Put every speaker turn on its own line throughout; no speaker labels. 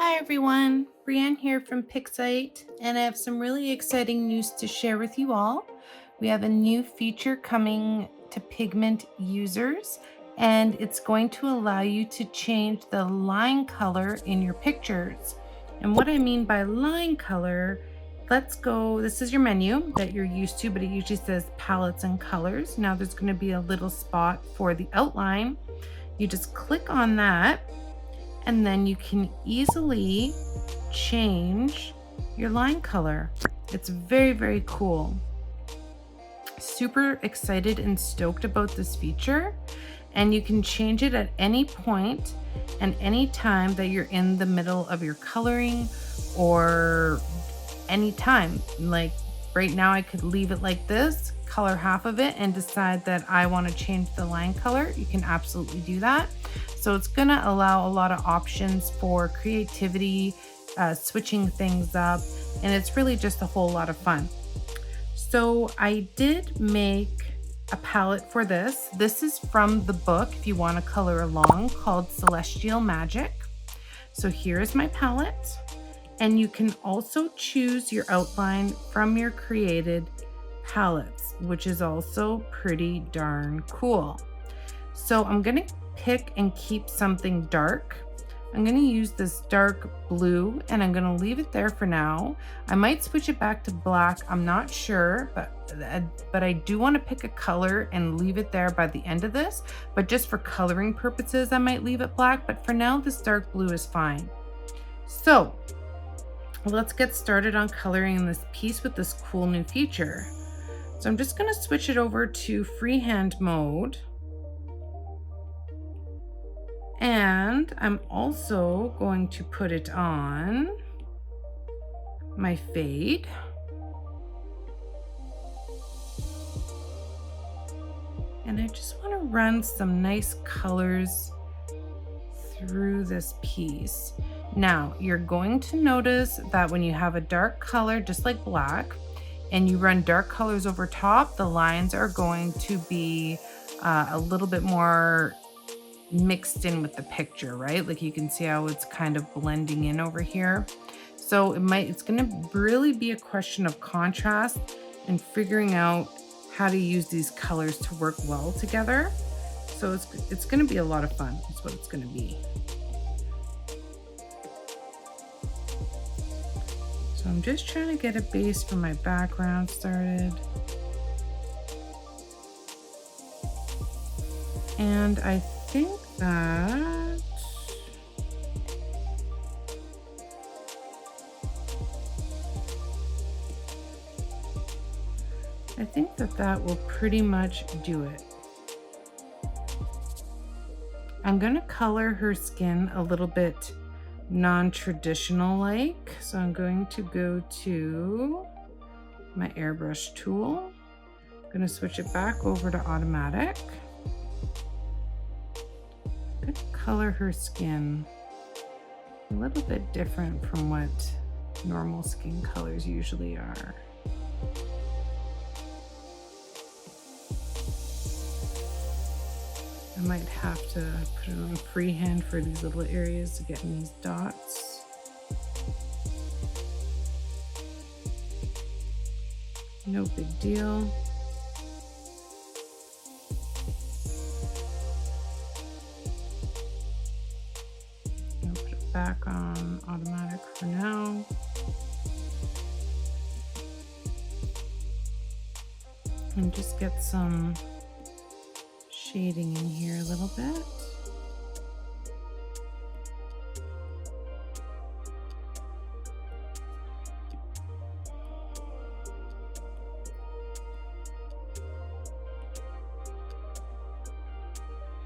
Hi everyone, Brienne here from Pixite, and I have some really exciting news to share with you all. We have a new feature coming to Pigment users, and it's going to allow you to change the line color in your pictures. And what I mean by line color, let's go, this is your menu that you're used to, but it usually says palettes and colors. Now there's going to be a little spot for the outline. You just click on that and then you can easily change your line color. It's very, very cool. Super excited and stoked about this feature. And you can change it at any point and any time that you're in the middle of your coloring or any time. Like right now I could leave it like this, color half of it and decide that I want to change the line color. You can absolutely do that. So it's going to allow a lot of options for creativity, switching things up, and it's really just a whole lot of fun. So I did make a palette for this. This is from the book, if you want to color along, called Celestial Magic. So here's my palette, and you can also choose your outline from your created palettes, which is also pretty darn cool. So I'm going to pick and keep something dark. I'm going to use this dark blue and I'm going to leave it there for now. I might switch it back to black. I'm not sure, but I do want to pick a color and leave it there by the end of this. But just for coloring purposes, I might leave it black. But for now, this dark blue is fine. So let's get started on coloring this piece with this cool new feature. So I'm just going to switch it over to freehand mode. And I'm also going to put it on my fade. And I just want to run some nice colors through this piece. Now, you're going to notice that when you have a dark color, just like black, and you run dark colors over top, the lines are going to be a little bit more mixed in with the picture, right? Like you can see how it's kind of blending in over here. So it's going to really be a question of contrast and figuring out how to use these colors to work well together. So it's going to be a lot of fun. That's what it's going to be. So I'm just trying to get a base for my background started. And I think that that will pretty much do it. I'm going to color her skin a little bit non-traditional like. So I'm going to go to my airbrush tool. I'm going to switch it back over to automatic. I'm going to color her skin a little bit different from what normal skin colors usually are. I might have to put it on freehand for these little areas to get in these dots. No big deal. I'll put it back on automatic for now. And just get some shading in here a little bit.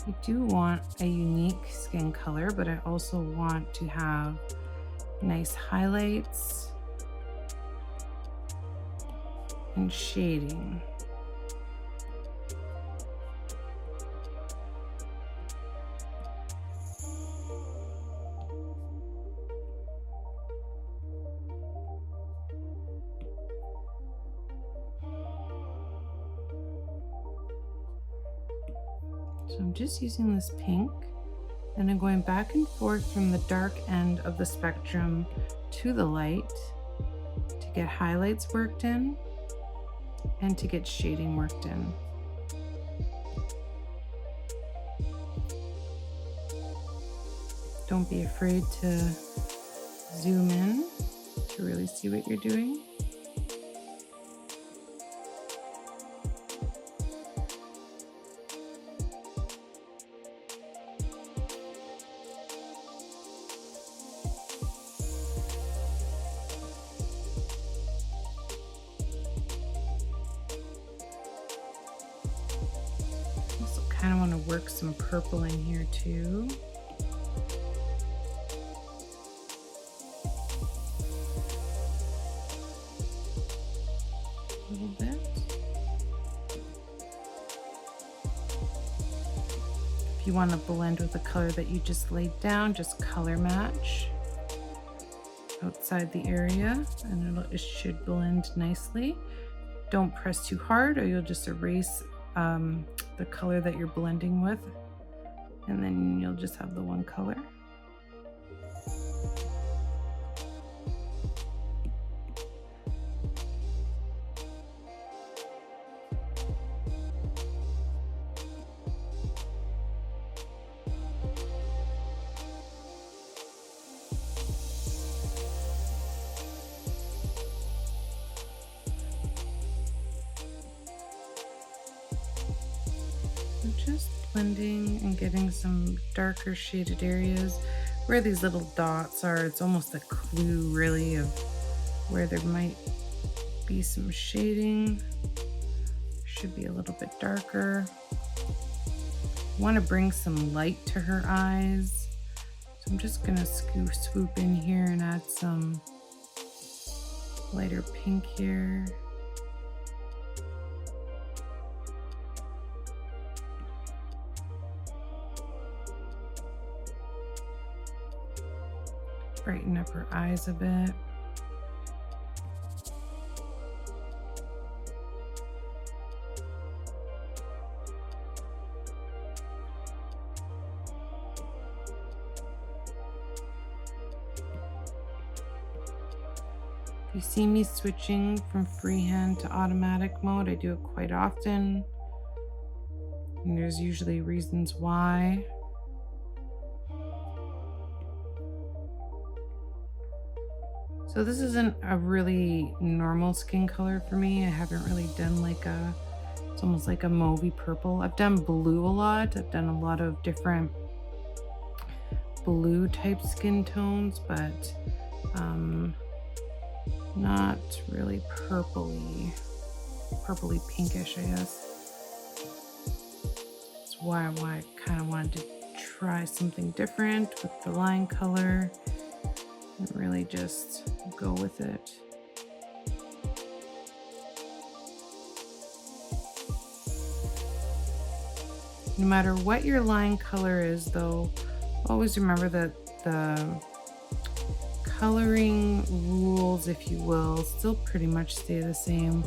I do want a unique skin color, but I also want to have nice highlights and shading. So I'm just using this pink And I'm going back and forth from the dark end of the spectrum to the light to get highlights worked in and to get shading worked in. Don't be afraid to zoom in to really see what you're doing. Also kind of want to work some purple in here too. A little bit. If you want to blend with the color that you just laid down, just color match outside the area and it should blend nicely. Don't press too hard or you'll just erase the color that you're blending with, and then you'll just have the one color. Just blending and getting some darker shaded areas where these little dots are. It's almost a clue really of where there might be some shading. Should be a little bit darker. Want to bring some light to her eyes. So I'm just gonna swoop in here and add some lighter pink here. Brighten up her eyes a bit. If you see me switching from freehand to automatic mode, I do it quite often. And there's usually reasons why. So this isn't a really normal skin color for me. I haven't really done like it's almost like a mauvey purple. I've done blue a lot. I've done a lot of different blue type skin tones, but not really purpley pinkish, I guess. That's why I kind of wanted to try something different with the line color and really just go with it. No matter what your line color is though, always remember that the coloring rules, if you will, still pretty much stay the same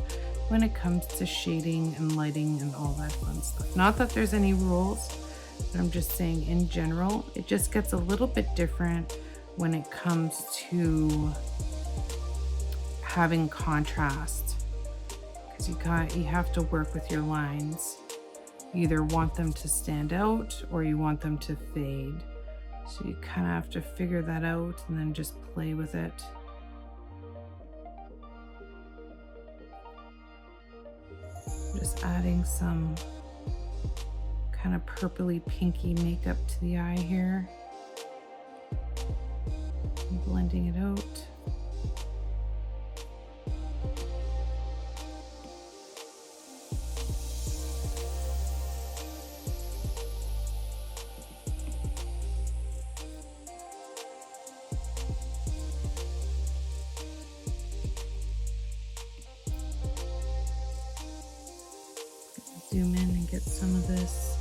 when it comes to shading and lighting and all that fun stuff. Not that there's any rules, but I'm just saying in general, it just gets a little bit different when it comes to having contrast, because you have to work with your lines. You either want them to stand out or you want them to fade. So you kind of have to figure that out and then just play with it. Just adding some kind of purpley pinky makeup to the eye here. And blending it out. Zoom in and get some of this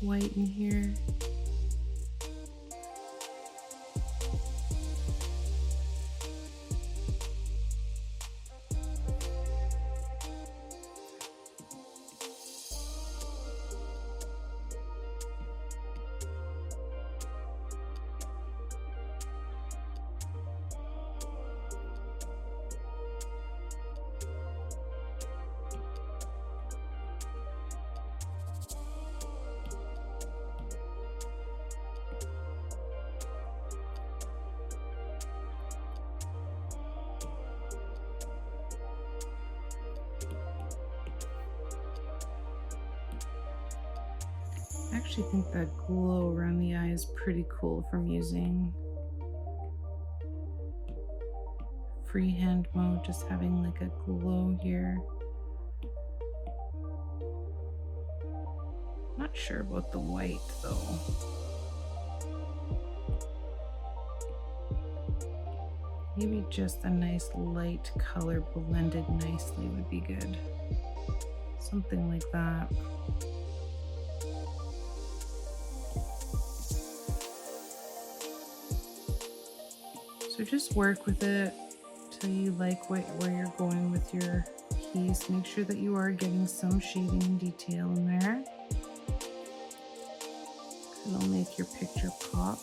white in here. I actually think that glow around the eye is pretty cool from using freehand mode, just having like a glow here. Not sure about the white though. Maybe just a nice light color blended nicely would be good. Something like that. So just work with it till you like where you're going with your piece. Make sure that you are getting some shading and detail in there. It'll make your picture pop.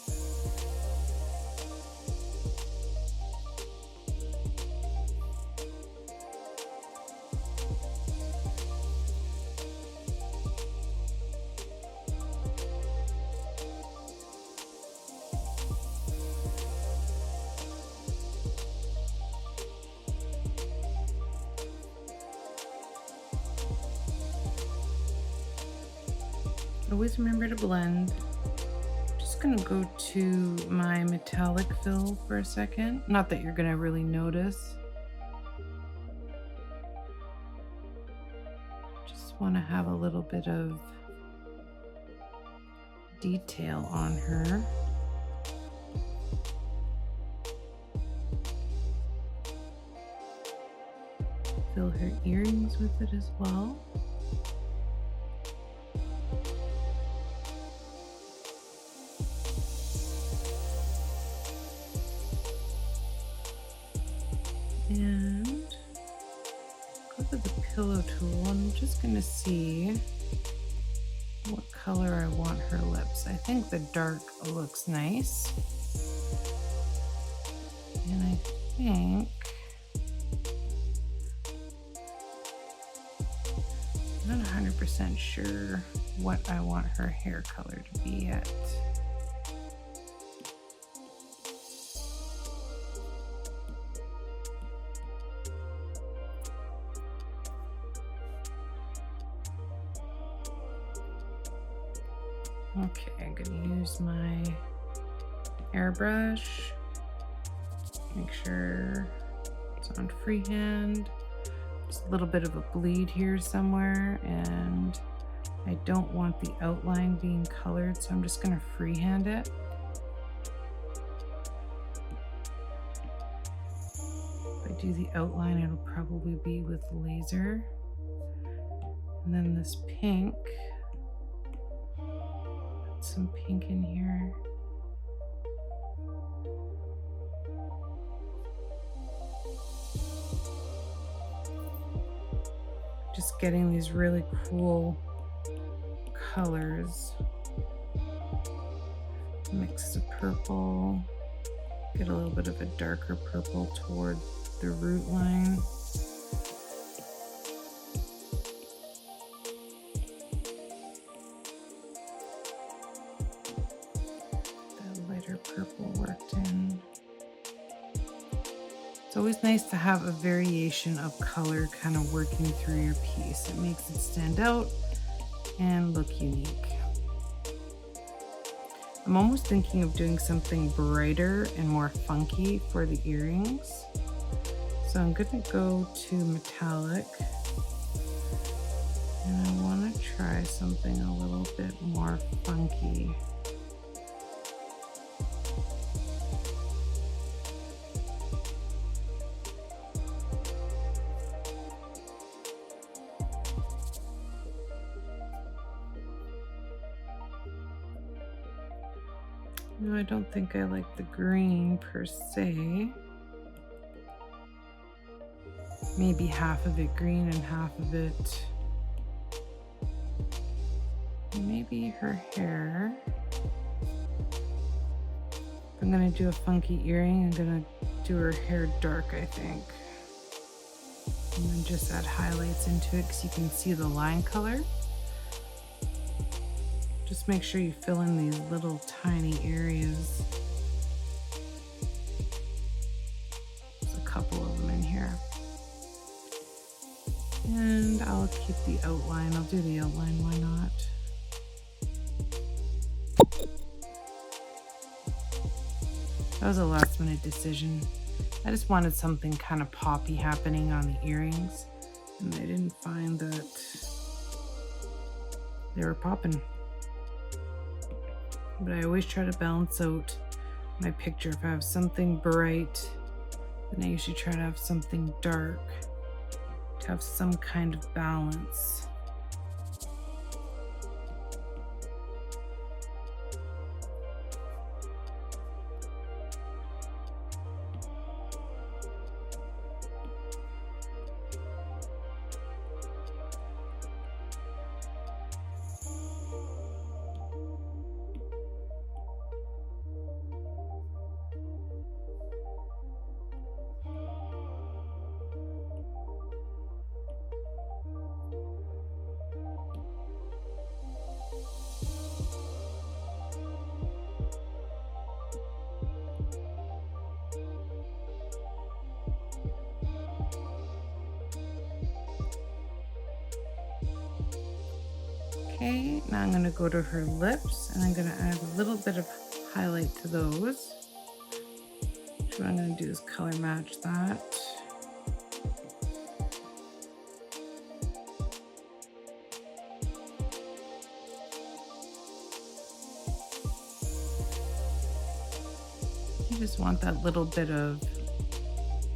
Always remember to blend. Just gonna go to my metallic fill for a second. Not that you're gonna really notice. Just want to have a little bit of detail on her. Fill her earrings with it as well. And go to the pillow tool. I'm just going to see what color I want her lips. I think the dark looks nice. And I think I'm not 100% sure what I want her hair color to be yet. Okay, I'm gonna use my airbrush. Make sure it's on freehand. There's a little bit of a bleed here somewhere, and I don't want the outline being colored, so I'm just gonna freehand it. If I do the outline, it'll probably be with laser. And then this pink. Some pink in here. Just getting these really cool colors. Mix the purple, get a little bit of a darker purple toward the root line. Purple worked in. It's always nice to have a variation of color kind of working through your piece. It makes it stand out and look unique. I'm almost thinking of doing something brighter and more funky for the earrings. So I'm going to go to metallic, and I want to try something a little bit more funky. No, I don't think I like the green per se. Maybe half of it green and half of it. Maybe her hair. If I'm gonna do a funky earring, I'm gonna do her hair dark, I think. And then just add highlights into it because you can see the line color. Just make sure you fill in these little tiny areas. There's a couple of them in here. And I'll keep the outline. I'll do the outline, why not? That was a last minute decision. I just wanted something kind of poppy happening on the earrings, and I didn't find that they were popping. But I always try to balance out my picture. If I have something bright, then I usually try to have something dark to have some kind of balance. Okay, now I'm gonna go to her lips and I'm gonna add a little bit of highlight to those. So what I'm gonna do is color match that. You just want that little bit of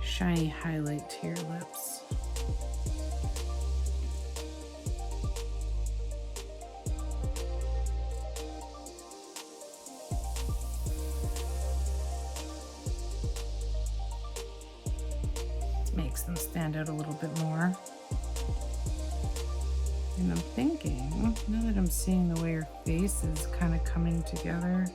shiny highlight to your lips. Makes them stand out a little bit more. And I'm thinking, now that I'm seeing the way her face is kind of coming together,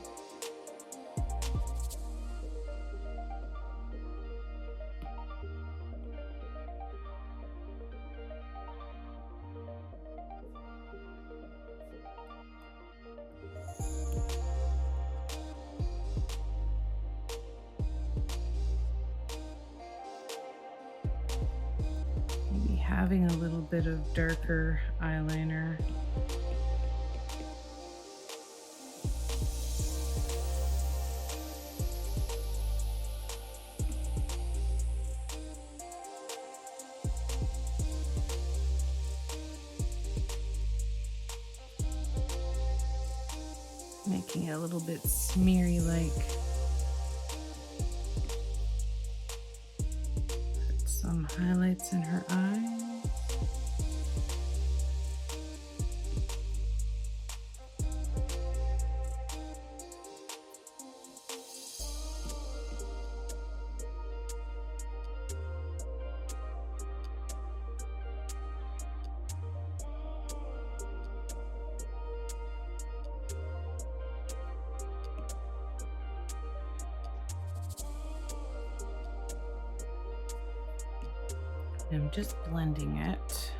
having a little bit of darker eyeliner. Making it a little bit smeary like. Put some highlights in her eyes. I'm just blending it.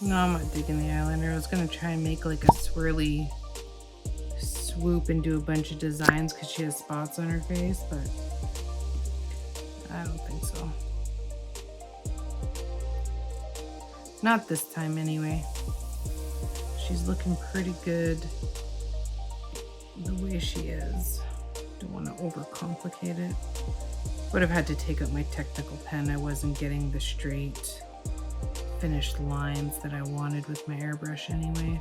No, I'm not digging the eyeliner. I was gonna try and make like a swirly swoop and do a bunch of designs because she has spots on her face, but I don't think so. Not this time anyway. She's looking pretty good the way she is. Don't want to overcomplicate it. Would have had to take out my technical pen. I wasn't getting the straight finished lines that I wanted with my airbrush anyway.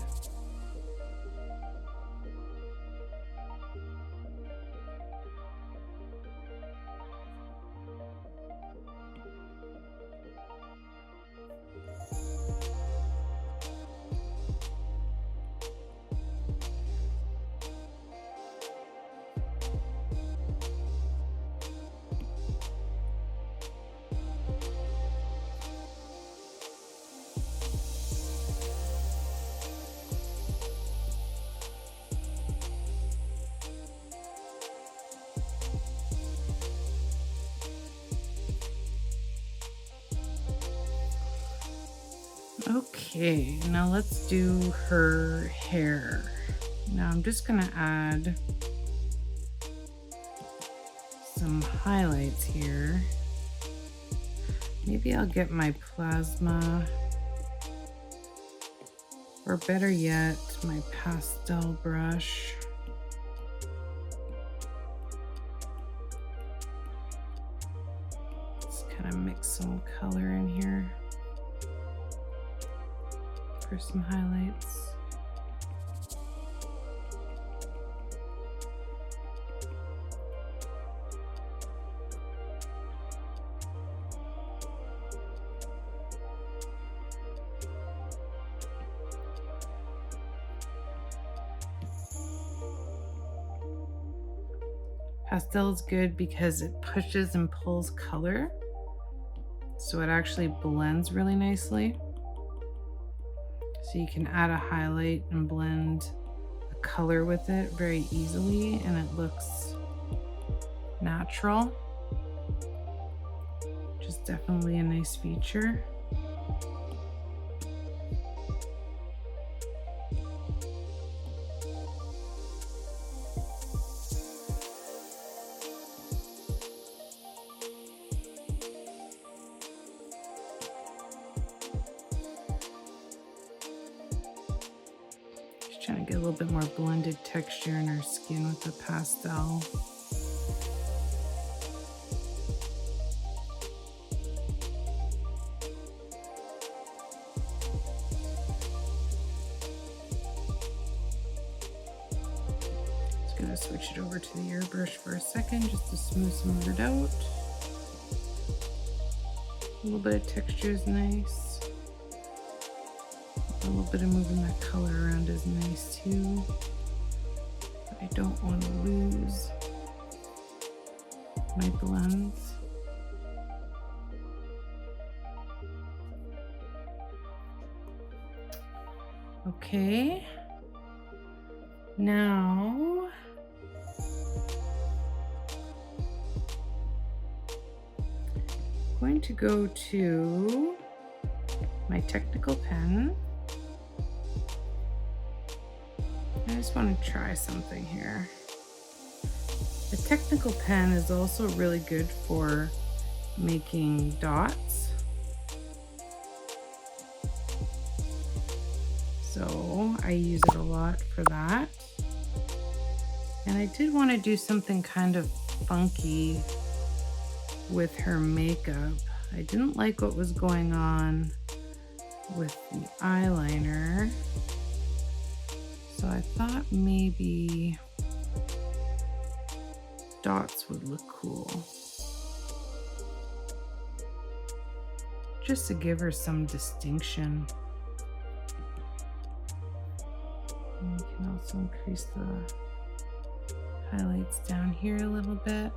Okay, now let's do her hair. Now I'm just gonna add some highlights here. Maybe I'll get my plasma, or better yet, my pastel brush. Just kind of mix some color in here for some highlights. Pastel is good because it pushes and pulls color, so it actually blends really nicely. So you can add a highlight and blend a color with it very easily, and it looks natural, which is definitely a nice feature. Trying to get a little bit more blended texture in her skin with the pastel. Just gonna switch it over to the airbrush for a second just to smooth some of it out. A little bit of texture is nice. A little bit of moving that color around is nice too, but I don't want to lose my blends. Okay, now I'm going to go to my technical pen. I just want to try something here. The technical pen is also really good for making dots. So I use it a lot for that. And I did want to do something kind of funky with her makeup. I didn't like what was going on with the eyeliner. So I thought maybe dots would look cool. Just to give her some distinction. And we can also increase the highlights down here a little bit.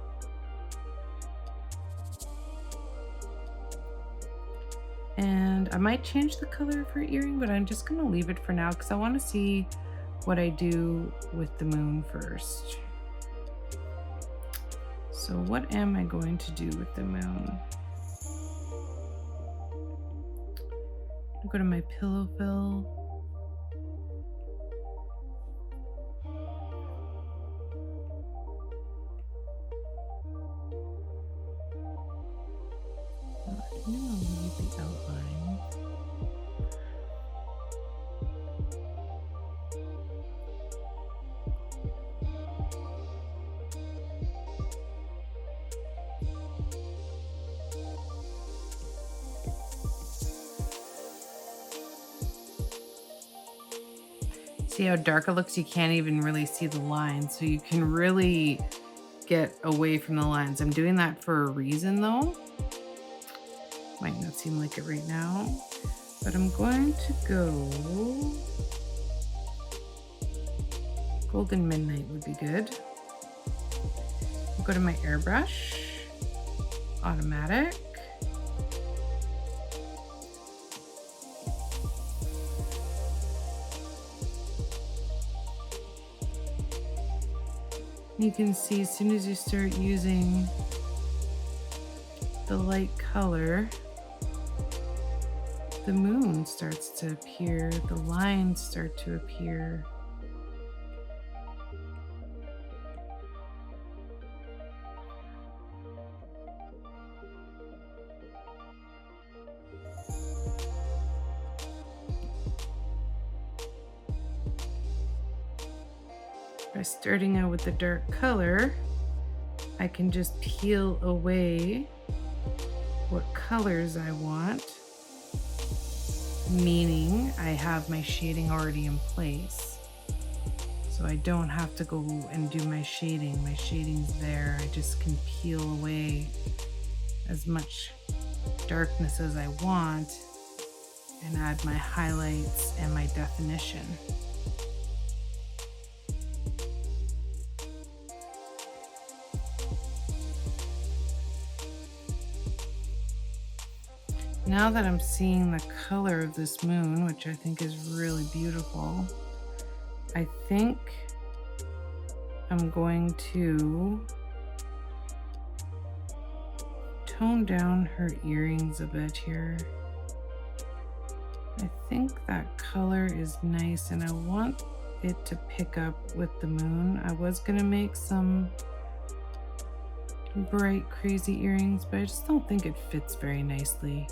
And I might change the color of her earring, but I'm just gonna leave it for now because I want to see what I do with the moon first. So what am I going to do with the moon? I'll go to my pillow fill. I'm gonna leave the outline. See how dark it looks? You can't even really see the lines, so you can really get away from the lines. I'm doing that for a reason though. Might not seem like it right now, but I'm going to go Golden Midnight would be good. I'll go to my airbrush, automatic. You can see as soon as you start using the light color, the moon starts to appear, the lines start to appear. By starting out with the dark color, I can just peel away what colors I want, meaning I have my shading already in place. So I don't have to go and do my shading. My shading's there. I just can peel away as much darkness as I want and add my highlights and my definition. Now that I'm seeing the color of this moon, which I think is really beautiful, I think I'm going to tone down her earrings a bit here. I think that color is nice and I want it to pick up with the moon. I was gonna make some bright, crazy earrings, but I just don't think it fits very nicely.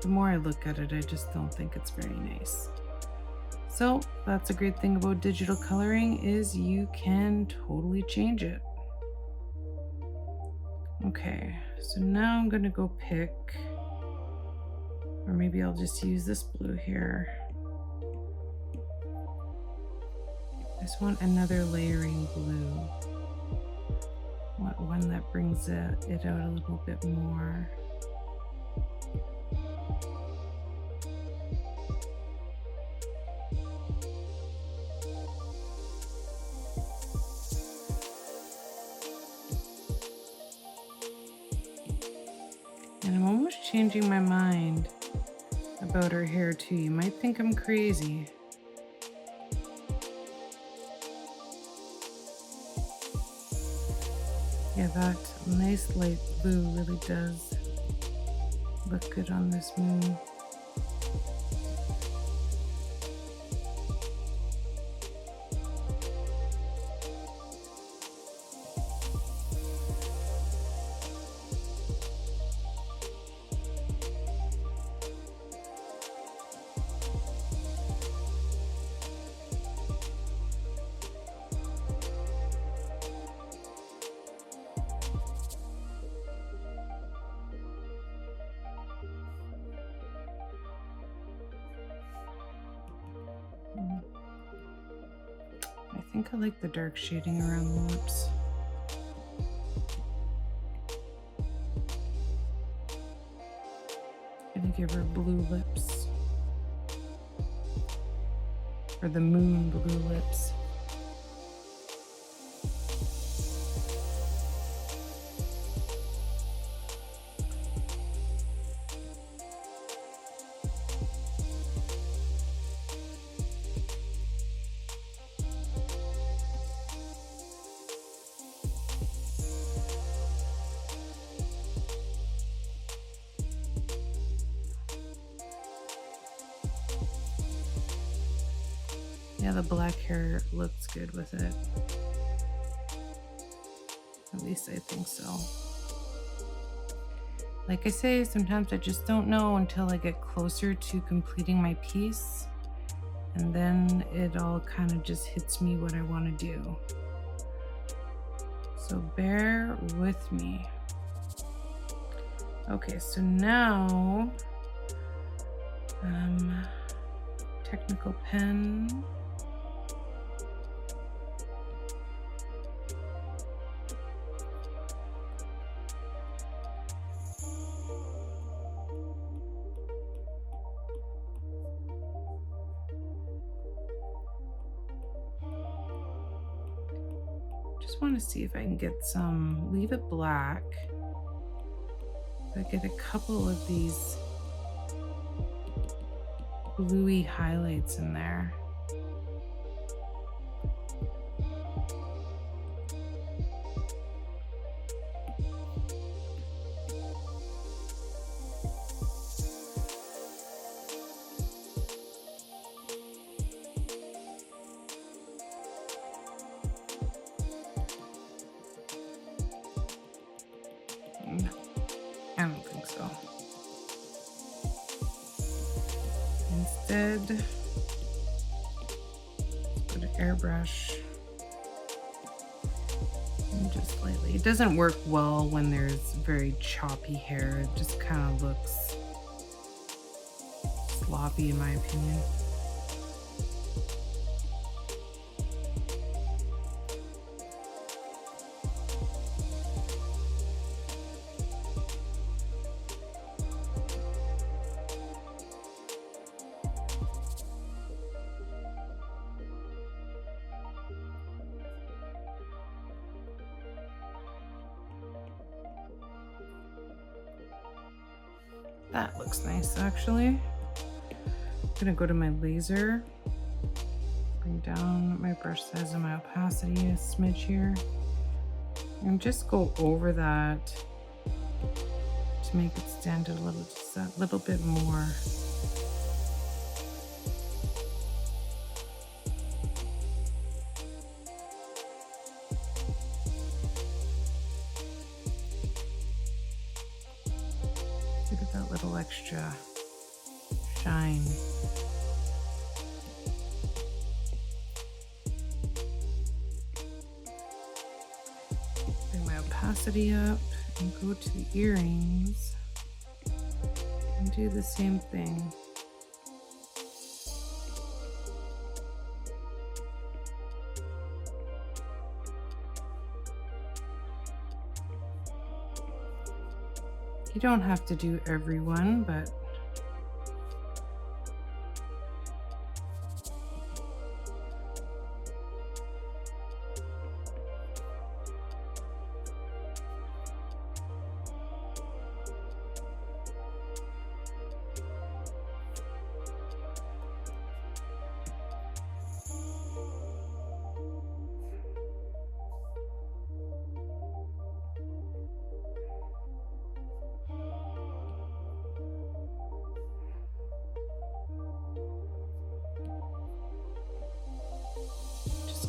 The more I look at it, I just don't think it's very nice. So that's a great thing about digital coloring, is you can totally change it. Okay, so now I'm gonna go pick, or maybe I'll just use this blue here. I just want another layering blue. I want one that brings it out a little bit more. And I'm almost changing my mind about her hair too. You might think I'm crazy. Yeah, that nice light blue really does look good on this moon. I think I like the dark shading around the lips. I'm gonna give her blue lips, or the moon blue lips. Yeah, the black hair looks good with it. At least I think so. Like I say, sometimes I just don't know until I get closer to completing my piece. And then it all kind of just hits me what I want to do. So bear with me. Okay, so now, technical pen. Just want to see if I can get some, leave it black. If I get a couple of these bluey highlights in there. No, I don't think so. Instead, put an airbrush and just lightly. It doesn't work well when there's very choppy hair. It just kind of looks sloppy in my opinion. That looks nice actually. I'm gonna go to my laser, bring down my brush size and my opacity a smidge here, and just go over that to make it stand out a little, just that little bit more. Look at that little extra shine. Bring my opacity up and go to the earrings and do the same thing. You don't have to do every one, but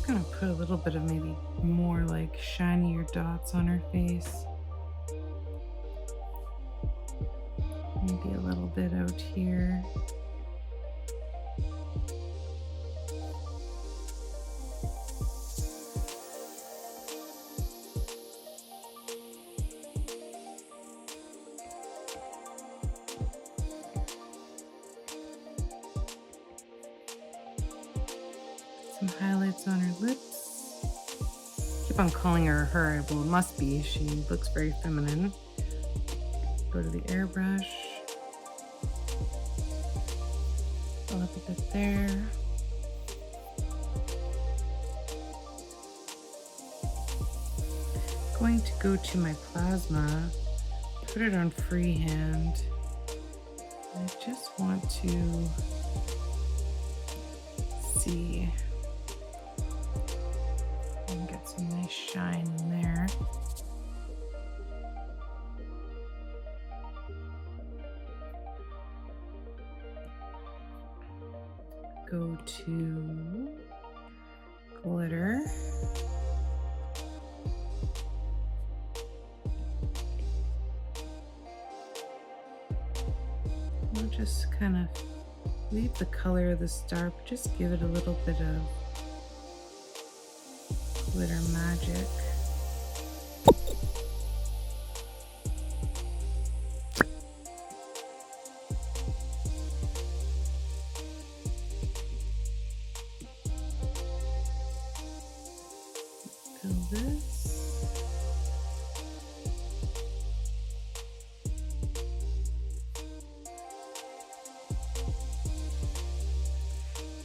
gonna put a little bit of maybe more like shinier dots on her face. Maybe a little bit out here. Some highlights on her lips. Keep on calling her her. Well, it must be. She looks very feminine. Go to the airbrush. Fill up a bit there. Going to go to my plasma. Put it on freehand. I just want to see. And get some nice shine in there. Go to glitter. We'll just kind of leave the color of the star, but just give it a little bit of glitter magic. Fill this.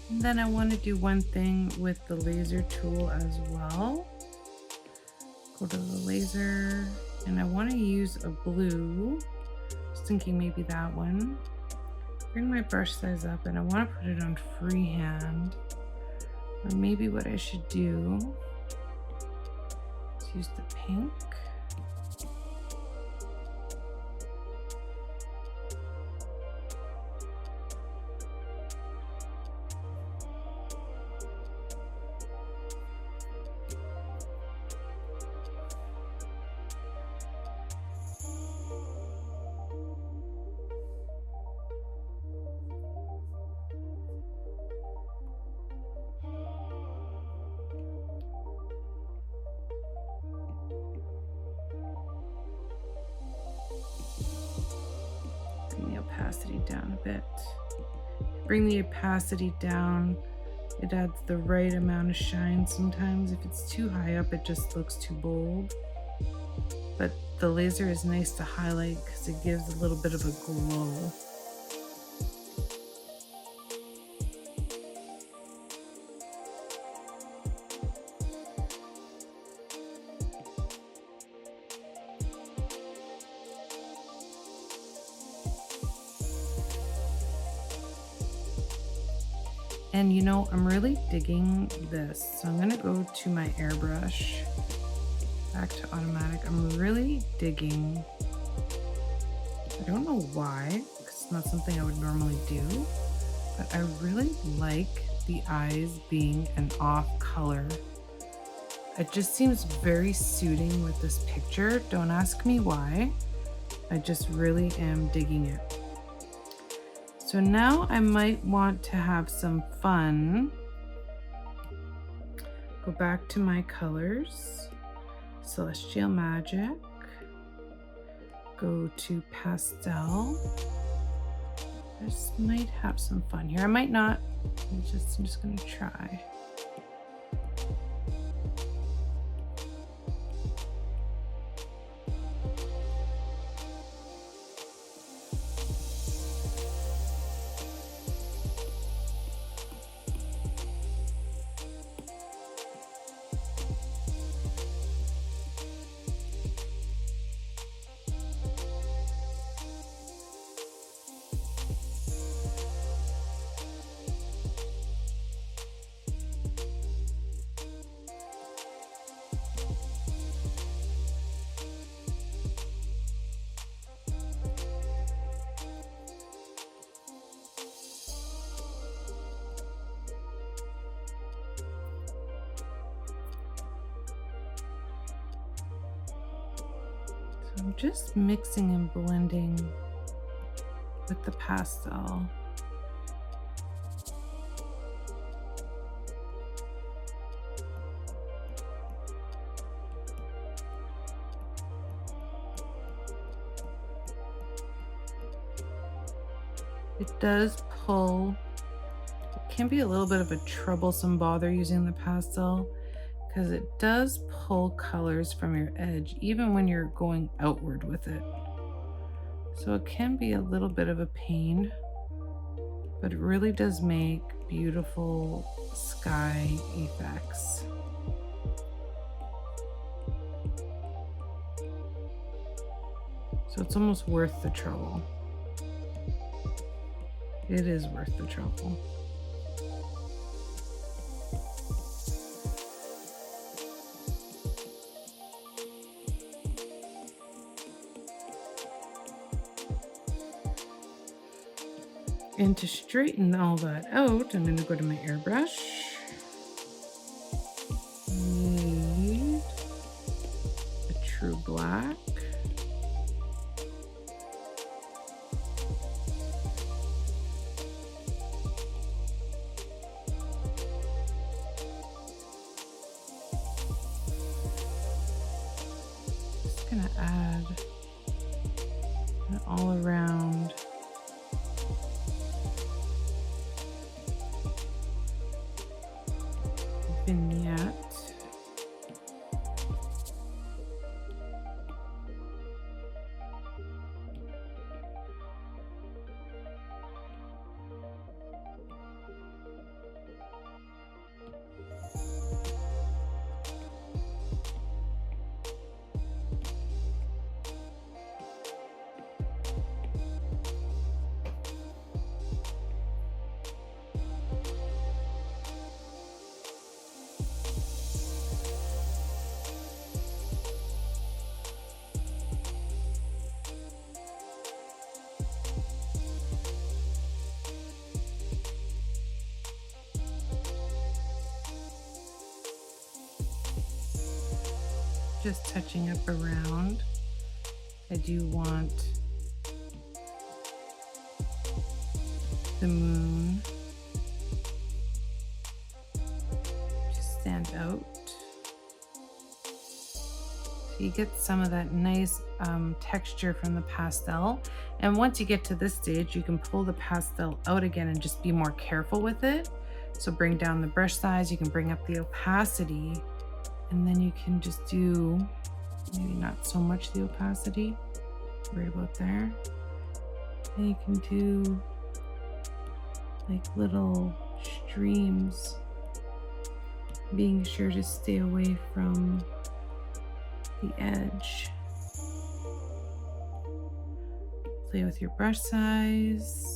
And then I want to do one thing with the laser tool as well. Go to the laser, and I want to use a blue. Just thinking maybe that one. Bring my brush size up, and I want to put it on freehand. Or maybe what I should do is use the pink. opacity down a bit. Bring the opacity down. It adds the right amount of shine sometimes. If it's too high up, it just looks too bold. But the laser is nice to highlight because it gives a little bit of a glow. And you know, I'm really digging this. So I'm gonna go to my airbrush, back to automatic. I'm really digging, I don't know why, because it's not something I would normally do, but I really like the eyes being an off color. It just seems very suiting with this picture. Don't ask me why. I just really am digging it. So now I might want to have some fun. Go back to my colors, Celestial Magic, go to pastel. I just might have some fun here. I might not, I'm just gonna try. I'm just mixing and blending with the pastel. It does pull, it can be a little bit of a troublesome bother using the pastel, because it does pull colors from your edge even when you're going outward with it. So it can be a little bit of a pain, but it really does make beautiful sky effects. So it's almost worth the trouble. It is worth the trouble. And to straighten all that out, I'm going to go to my airbrush. Need a true black. Just going to add an all around vignette. Just touching up around. I do want the moon to stand out. So you get some of that nice texture from the pastel. And once you get to this stage, you can pull the pastel out again and just be more careful with it. So bring down the brush size, you can bring up the opacity, and then you can just do maybe not so much the opacity, right about there. And you can do like little streams, being sure to stay away from the edge. Play with your brush size.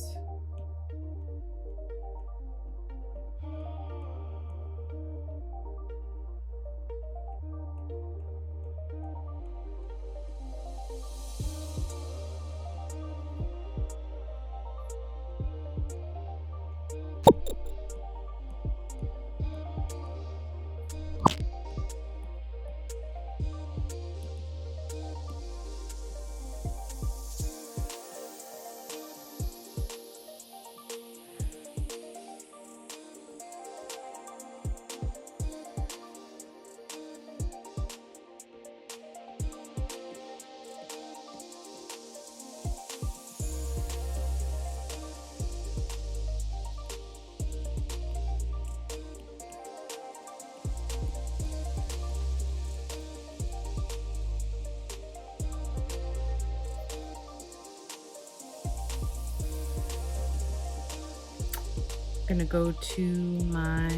I'm gonna go to my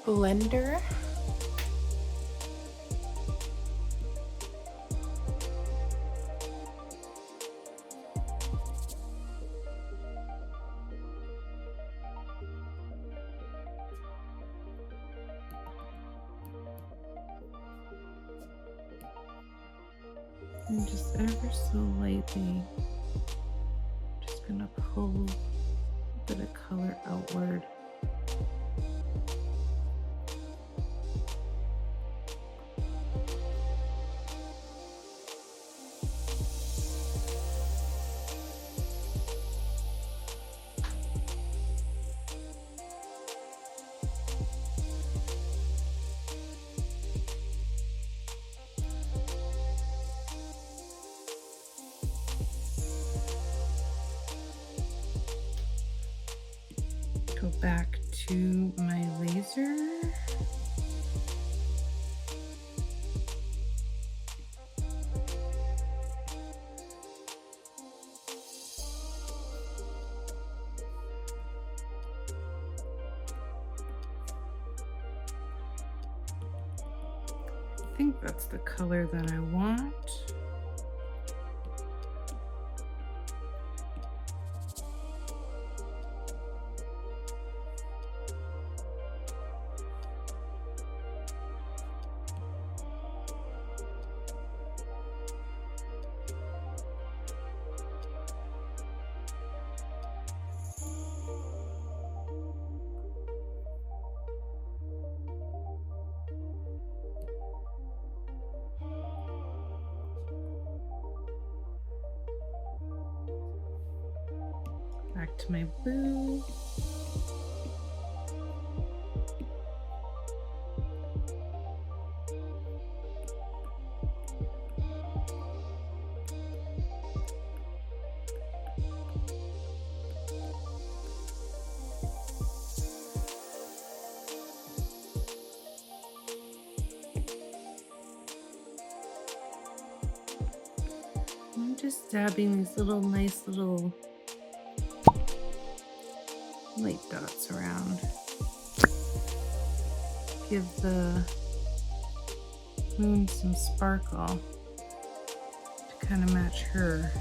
blender. And just ever so lightly, just gonna pull a bit of color outward. Go back to my laser. I think that's the color that I want. Back to my blue. I'm just dabbing these nice little light dots around. Give the moon some sparkle to kind of match her.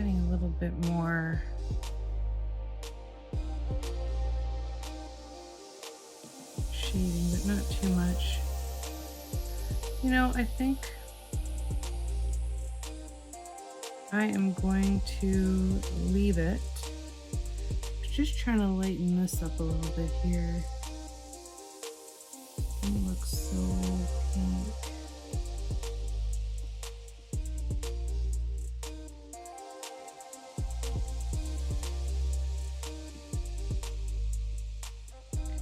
adding a little bit more shading, but not too much. You know, I think I am going to leave it. Just trying to lighten this up a little bit here. It looks so pink.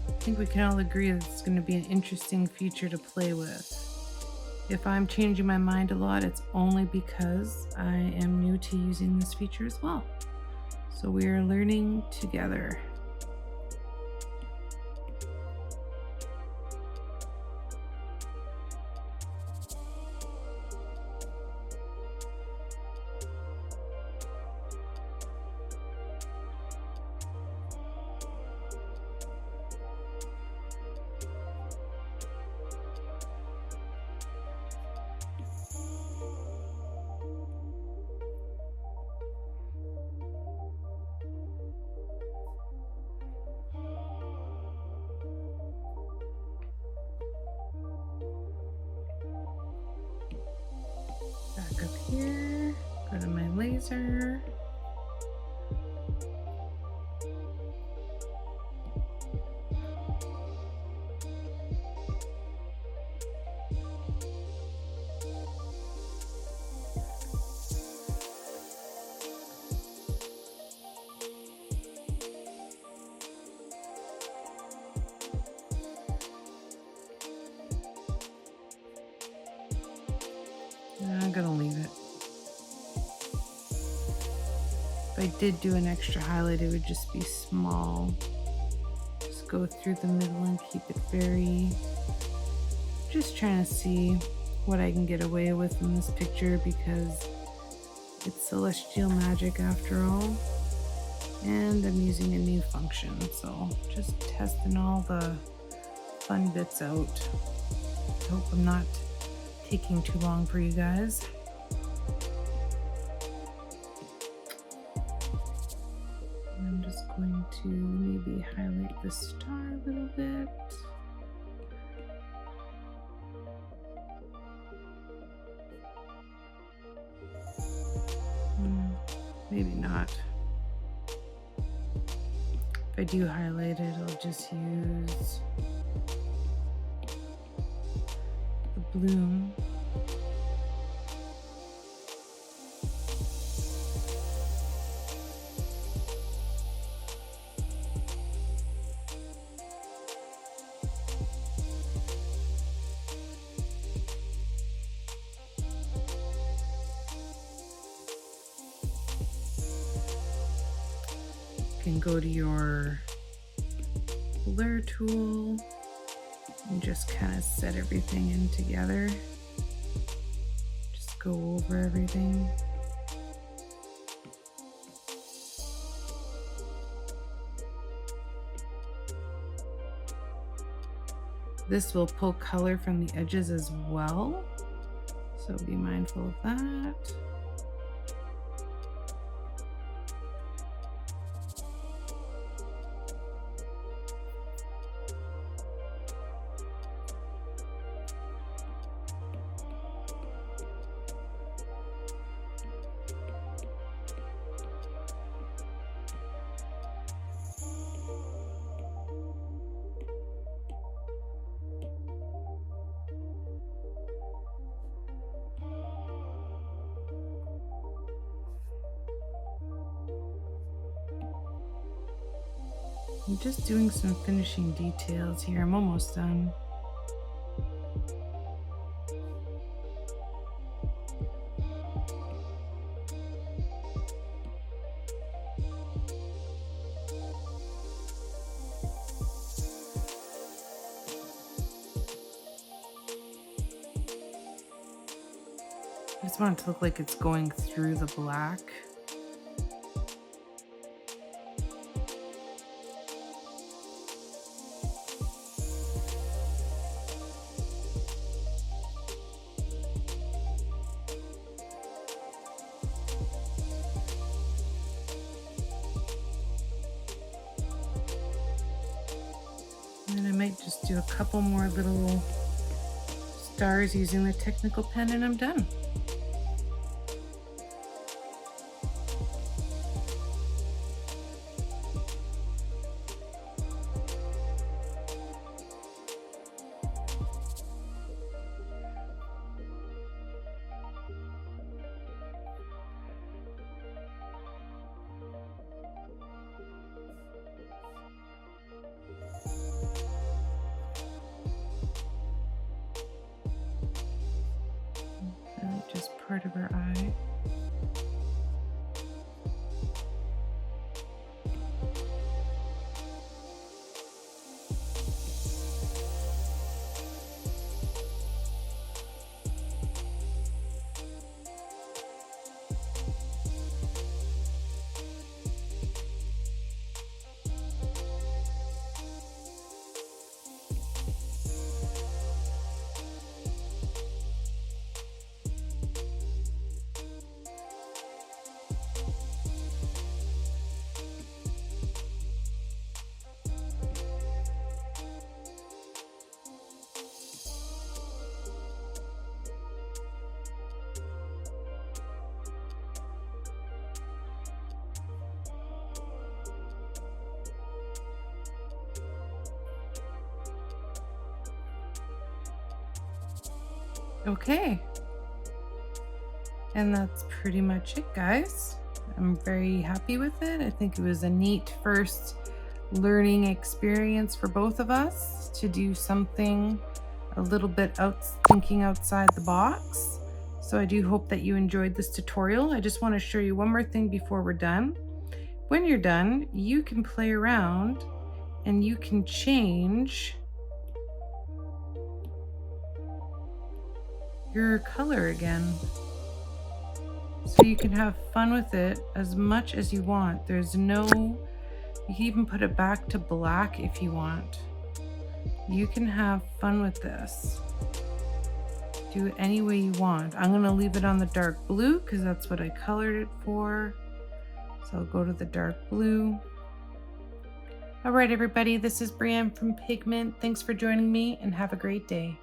I think we can all agree that it's going to be an interesting feature to play with. If I'm changing my mind a lot, it's only because I am new to using this feature as well. So we are learning together. Back up here, go to my laser. I'm gonna leave it. If I did do an extra highlight, it would just be small. Just go through the middle and keep it very, just trying to see what I can get away with in this picture because it's celestial magic after all. And I'm using a new function, so just testing all the fun bits out. I hope I'm not taking too long for you guys. I'm just going to maybe highlight the star a little bit. Maybe not. If I do highlight it, I'll just use the bloom. You can go to your blur tool and just kind of set everything in together. Just go over everything. This will pull color from the edges as well, so be mindful of that. I'm just doing some finishing details here. I'm almost done. I just want it to look like it's going through the black. might just do a couple more little stars using the technical pen and I'm done. Just part of her eye. Okay, and that's pretty much it, guys. I'm very happy with it. I think it was a neat first learning experience for both of us to do something a little bit thinking outside the box. So I do hope that you enjoyed this tutorial. I just want to show you one more thing before we're done. When you're done, you can play around and you can change your color again. So you can have fun with it as much as you want. You can even put it back to black if you want. You can have fun with this. Do it any way you want. I'm gonna leave it on the dark blue because that's what I colored it for. So I'll go to the dark blue. All right, everybody, this is Brianne from Pigment. Thanks for joining me and have a great day.